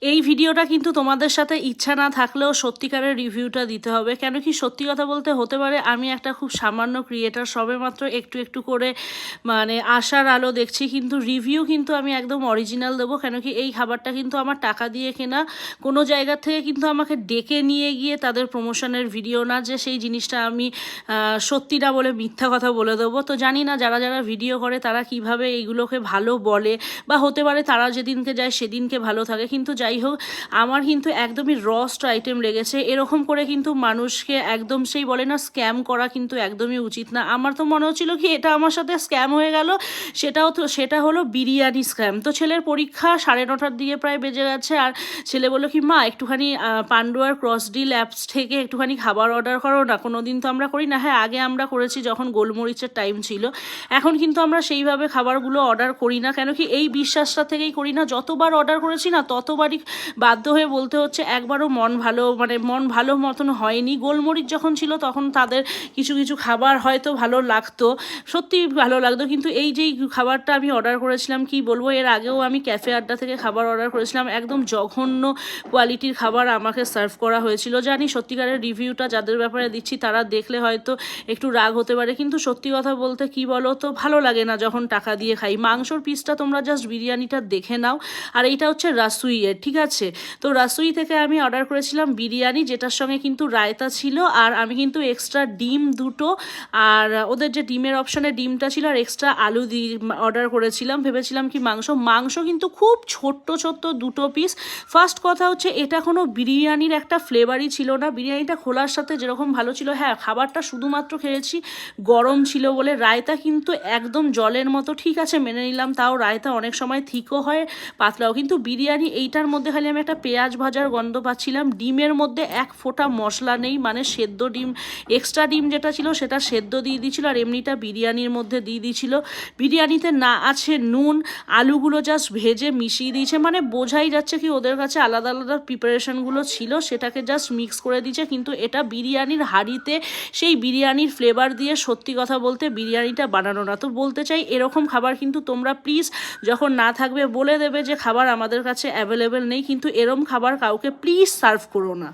এই ভিডিওটা কিন্তু তোমাদের সাথে ইচ্ছা না থাকলেও সত্যিকারের রিভিউটা দিতে হবে। কেন কি, সত্যি কথা বলতে হতে পারে আমি একটা খুব সামান্য ক্রিয়েটার, সবেমাত্র একটু একটু করে মানে আশার আলো দেখছি, কিন্তু রিভিউ কিন্তু আমি একদম অরিজিনাল দেবো। কেন কি, এই খাবারটা কিন্তু আমার টাকা দিয়ে কেনা, কোনো জায়গা থেকে কিন্তু আমাকে ডেকে নিয়ে গিয়ে তাদের প্রমোশনের ভিডিও না, যে সেই জিনিসটা আমি সত্যি না বলে মিথ্যা কথা বলে দেবো। তো জানি না যারা যারা ভিডিও করে তারা কিভাবে এইগুলোকে ভালো বলে, বা হতে পারে তারা যেদিনকে যায় সেদিনকে ভালো থাকে, কিন্তু যাই হোক আমার কিন্তু একদমই রস্ট আইটেম লেগেছে। এরকম করে কিন্তু মানুষকে একদম সেই বলে না স্ক্যাম করা কিন্তু একদমই উচিত না। আমার তো মনে হচ্ছিল কি এটা আমার সাথে স্ক্যাম হয়ে গেল, সেটা হলো বিরিয়ানি স্ক্যাম। তো ছেলের পরীক্ষা 9:30টার দিকে প্রায় বেজে গেছে, আর ছেলে বললো কি মা একটুখানি পান্ডুয়ার ক্রসডিল অ্যাপস থেকে একটুখানি খাবার অর্ডার করো না। কোনো দিন তো আমরা করি না, হ্যাঁ আগে আমরা করেছি যখন গোলমরিচের টাইম ছিল, এখন কিন্তু আমরা সেইভাবে খাবারগুলো অর্ডার করি না। কেন কি, এই বিশ্বাসটা থেকেই করি না। যতবার অর্ডার করেছি না ততবারই বাধ্য হয়ে বলতে হচ্ছে একবারও মন ভালো মতন হয়নি। গোলমরিচ যখন ছিল তখন তাদের কিছু কিছু খাবার হয়তো ভালো লাগতো, সত্যি ভালো লাগতো, কিন্তু এই যেই খাবারটা আমি অর্ডার করেছিলাম কি বলবো, এর আগেও আমি ক্যাফে আড্ডা থেকে খাবার অর্ডার করেছিলাম, একদম জঘন্য কোয়ালিটির খাবার আমাকে সার্ভ করা হয়েছিল। জানি সত্যিকারের রিভিউটা যাদের ব্যাপারে দিচ্ছি তারা দেখলে হয়তো একটু রাগ হতে পারে, কিন্তু সত্যি কথা বলতে কি বলো তো, ভালো লাগে না যখন টাকা দিয়ে খাই। মাংসর পিসটা তোমরা জাস্ট বিরিয়ানিটা দেখে নাও। আর এইটা হচ্ছে রাসুইয়ের, ঠিক আছে। তো রাসুই থেকে আমি অর্ডার করেছিলাম বিরিয়ানি, যেটার সঙ্গে কিন্তু রায়তা ছিল, আর আমি কিন্তু এক্সট্রা ডিম দুটো, আর ওদের যে ডিমের অপশানে ডিমটা ছিল, আর এক্সট্রা আলু দিয়ে অর্ডার করেছিলাম। ভেবেছিলাম কি মাংস কিন্তু খুব ছোট্ট ছোট্ট দুটো পিস। ফার্স্ট কথা হচ্ছে এটা কোনো বিরিয়ানির একটা ফ্লেভারই ছিল না। বিরিয়ানিটা খোলার সাথে যেরকম ভালো ছিল, হ্যাঁ খাবারটা শুধুমাত্র খেয়েছি গরম ছিল বলে। রায়তা কিন্তু একদম জলের মতো, ঠিক আছে মেনে নিলাম, তাও রায়তা অনেক সময় থিকও হয় পাতলাও, কিন্তু বিরিয়ানি এইটার মধ্যে খালি আমি একটা পেঁয়াজ ভাজার গন্ধ পাচ্ছিলাম। ডিমের মধ্যে এক ফোঁটা মশলা নেই, মানে সেদ্ধ ডিম, এক্সট্রা ডিম যেটা ছিল সেটা সেদ্ধ দিয়ে দিয়েছিল, আর এমনিটা বিরিয়ানির মধ্যে দিয়ে দিয়েছিল। বিরিয়ানিতে না আছে নুন, আলুগুলো জাস্ট ভেজে মিশিয়ে দিয়েছে, মানে বোঝাই যাচ্ছে কি ওদের কাছে আলাদা আলাদা প্রিপারেশনগুলো ছিল, সেটাকে জাস্ট মিক্স করে দিয়েছে। কিন্তু এটা বিরিয়ানির হাঁড়িতে সেই বিরিয়ানির ফ্লেভার দিয়ে সত্যি কথা বলতে বিরিয়ানিটা বানানো না। তো বলতে চাই এরকম খাবার কিন্তু তোমরা প্লিজ যখন না থাকবে বলে দেবে যে খাবার আমাদের কাছে অ্যাভেলেবেল নেই, কিন্তু এরম খাবার কাউকে প্লিজ সার্ভ করো না।